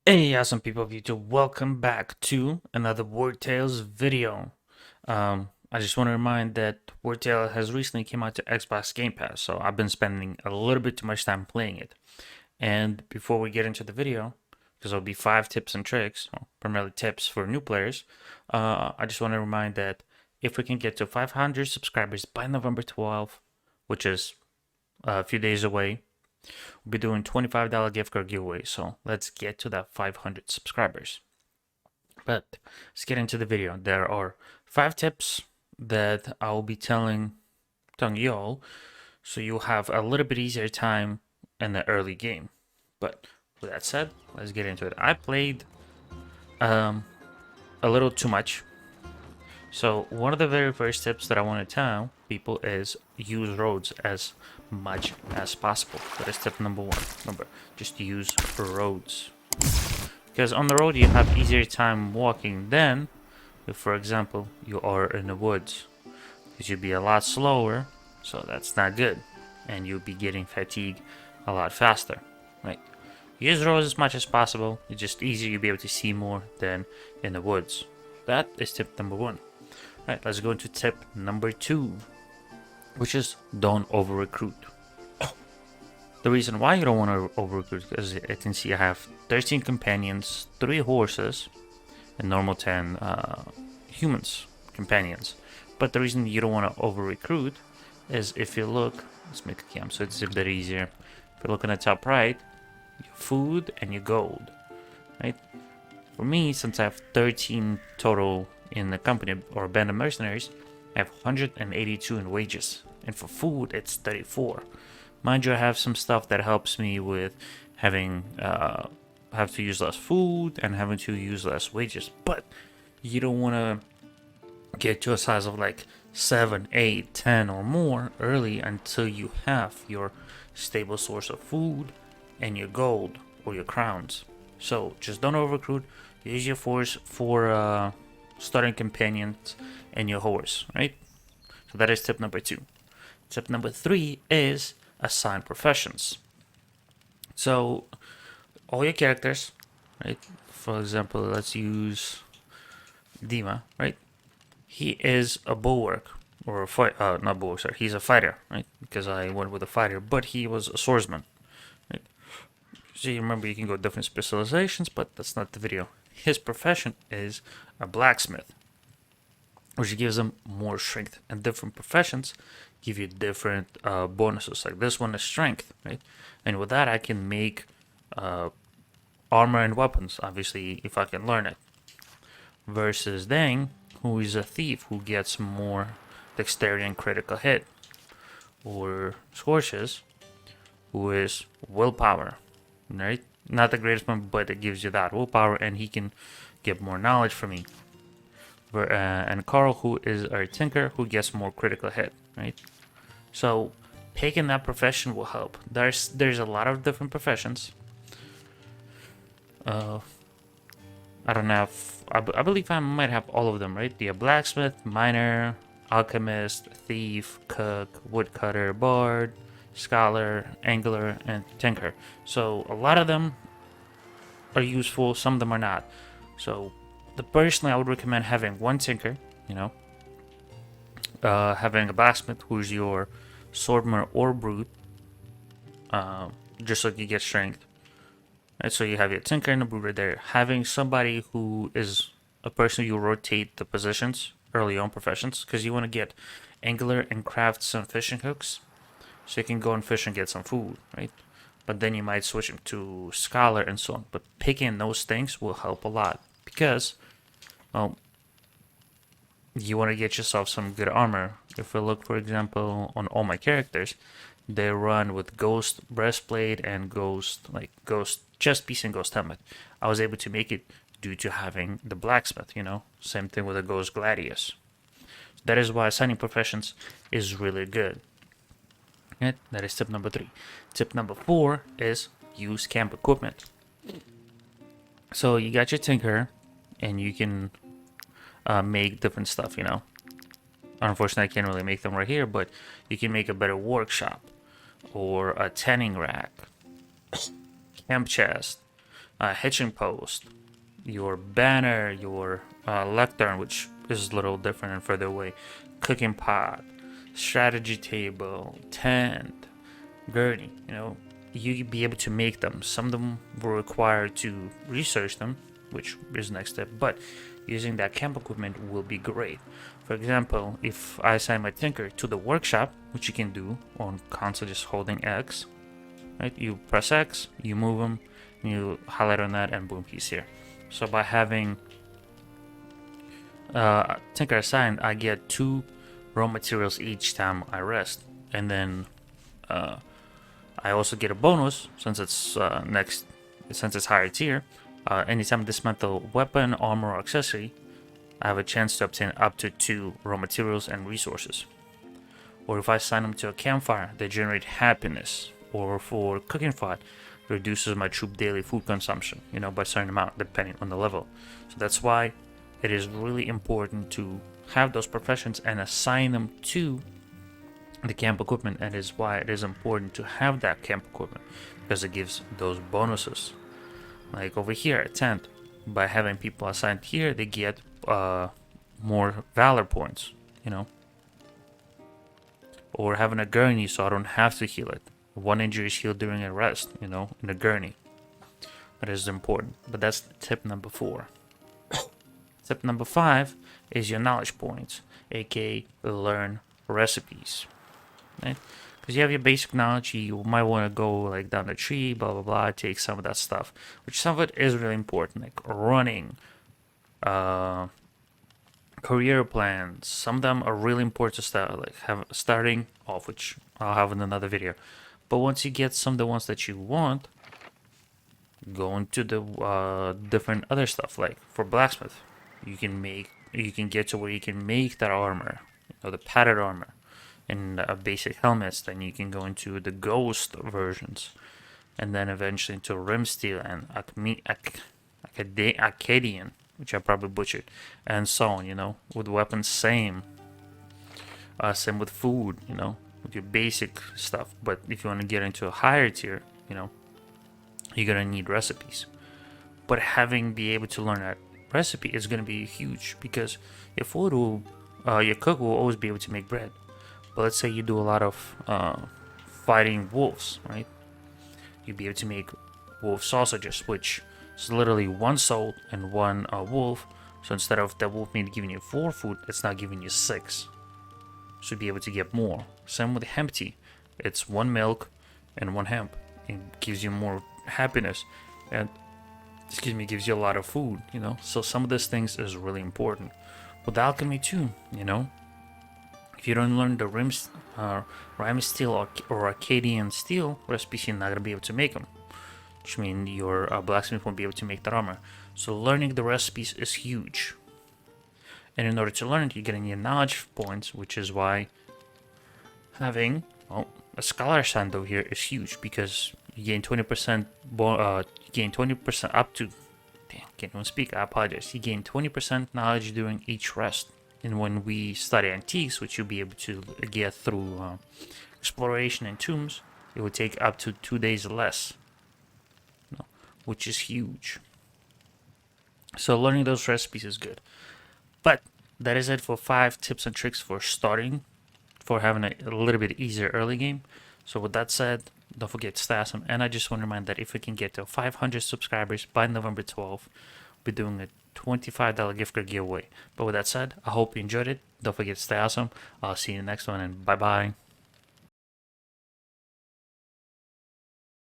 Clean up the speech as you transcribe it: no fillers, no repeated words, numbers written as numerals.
Hey, awesome people of YouTube, welcome back to another Wartales video. I just want to remind that Wartale has recently came out to Xbox Game Pass, so I've been spending a little bit too much time playing it. And before we get into the video, because there'll be 5 tips and tricks, or primarily tips for new players, I just want to remind that if we can get to 500 subscribers by November 12th, which is a few days away, we'll be doing $25 gift card giveaway. So let's get to that 500 subscribers. But let's get into the video. There are 5 tips that I'll be telling you all, so you'll have a little bit easier time in the early game. But with that said, let's get into it. I played a little too much. So one of the very first tips that I want to tell people is use roads as much as possible. That is tip number 1. Remember, just use roads. Because on the road you have easier time walking than if, for example, you are in the woods. Because you'll be a lot slower, so that's not good. And you'll be getting fatigued a lot faster, right? Use roads as much as possible. It's just easier, you'll be able to see more than in the woods. That is tip number 1. Alright, let's go into tip number 2, which is don't over recruit. The reason why you don't want to over recruit is, as you can see, I have 13 companions, 3 horses, and normal 10 humans companions. But the reason you don't want to over recruit is if you look, let's make a cam so it's a bit easier. If you look in the top right, your food and your gold, right? For me, since I have 13 total in the company or band of mercenaries, I have 182 in wages, and for food it's 34. Mind you, I have some stuff that helps me with having have to use less food and having to use less wages, but you don't want to get to a size of like 7, 8, 10 or more early until you have your stable source of food and your gold or your crowns. So just don't over recruit. Use your force for starting companions and your horse, right? So that is tip number 2. Tip number 3 is assign professions. So all your characters, right? For example, let's use Dima, right? He is a bulwark or a fight. Not bulwark, sorry. He's a fighter, right? Because I went with a fighter, but he was a swordsman, right? So you remember you can go different specializations, but that's not the video. His profession is a blacksmith, which gives him more strength. And different professions give you different bonuses. Like this one is strength, right? And with that, I can make armor and weapons, obviously, if I can learn it. Versus Dang, who is a thief who gets more dexterity and critical hit. Or Scorches, who is willpower, right? Not the greatest one, but it gives you that willpower, and he can get more knowledge from me. And Carl, who is our tinker, who gets more critical hit, right? So picking that profession will help. There's a lot of different professions. I don't have. I believe I might have all of them, right? The blacksmith, miner, alchemist, thief, cook, woodcutter, bard, scholar, angler, and tinker. So a lot of them are useful. Some of them are not. So personally, I would recommend having one tinker. Having a blacksmith who's your swordman or brute, just so you get strength. Right, so you have your tinker and the brute right there. Having somebody who is a person you rotate the positions early on professions, because you want to get angler and craft some fishing hooks, so you can go and fish and get some food, right? But then you might switch them to scholar and so on. But picking those things will help a lot because, well, you want to get yourself some good armor. If we look, for example, on all my characters, they run with ghost breastplate and ghost chest piece and ghost helmet. I was able to make it due to having the blacksmith. Same thing with the ghost gladius. That is why assigning professions is really good. Okay, that is tip number 3. Tip number 4 is use camp equipment. So you got your tinker, and you can make different stuff. Unfortunately, I can't really make them right here, but you can make a better workshop or a tanning rack, camp chest, hitching post, your banner, your lectern, which is a little different and further away, cooking pot, strategy table, tent, gurney. You be able to make them. Some of them will require to research them, which is the next step, but using that camp equipment will be great. For example, if I assign my tinker to the workshop, which you can do on console just holding X, right? You press X, you move them, you highlight on that, and boom, he's here. So by having tinker assigned, I get 2 raw materials each time I rest, and then I also get a bonus since it's since it's higher tier. Anytime I dismantle weapon, armor, or accessory, I have a chance to obtain up to 2 raw materials and resources. Or if I assign them to a campfire, they generate happiness. Or for cooking pot, reduces my troop daily food consumption, by a certain amount depending on the level. So that's why it is really important to have those professions and assign them to the camp equipment, and is why it is important to have that camp equipment, because it gives those bonuses. Like over here at tent, by having people assigned here, they get more valor points, or having a gurney so I don't have to heal it. 1 injury is healed during a rest, in a gurney. That is important, but that's tip number 4. Tip number 5 is your knowledge points, aka learn recipes. Right? Because you have your basic knowledge, you might want to go like down the tree, blah blah blah, take some of that stuff, which some of it is really important, like running, career plans. Some of them are really important to start, like starting off, which I'll have in another video. But once you get some of the ones that you want, go into the different other stuff. Like for blacksmith, you can get to where you can make that armor, the padded armor, and basic helmets. Then you can go into the ghost versions, and then eventually into rim steel and Acadian, which I probably butchered, and so on. With weapons, same with food, with your basic stuff. But if you want to get into a higher tier, you're gonna need recipes. But having be able to learn that recipe is gonna be huge, because your cook will always be able to make bread. But let's say you do a lot of fighting wolves, right? You'll be able to make wolf sausages, which is literally 1 salt and 1 wolf. So instead of the wolf meat giving you 4 food, it's now giving you 6. So you'll be able to get more. Same with hemp tea. It's 1 milk and 1 hemp. It gives you more happiness, and gives you a lot of food. So some of these things is really important. With alchemy too, if you don't learn the rhyme steel or Acadian steel recipes, you're not gonna be able to make them, which means your blacksmith won't be able to make that armor. So learning the recipes is huge. And in order to learn it, you're getting your knowledge points, which is why having a scholar sign over here is huge, because you gain 20%. You gain 20% up to. Damn, can't even speak. I apologize. You gain 20% knowledge during each rest. And when we study antiques, which you'll be able to get through exploration and tombs, it will take up to 2 days less, which is huge. So learning those recipes is good. But that is it for 5 tips and tricks for starting, for having a little bit easier early game. So with that said, don't forget to stay awesome. And I just want to remind that if we can get to 500 subscribers by November 12th, we'll be doing a $25 gift card giveaway. But with that said, I hope you enjoyed it. Don't forget to stay awesome. I'll see you in the next one, and bye bye.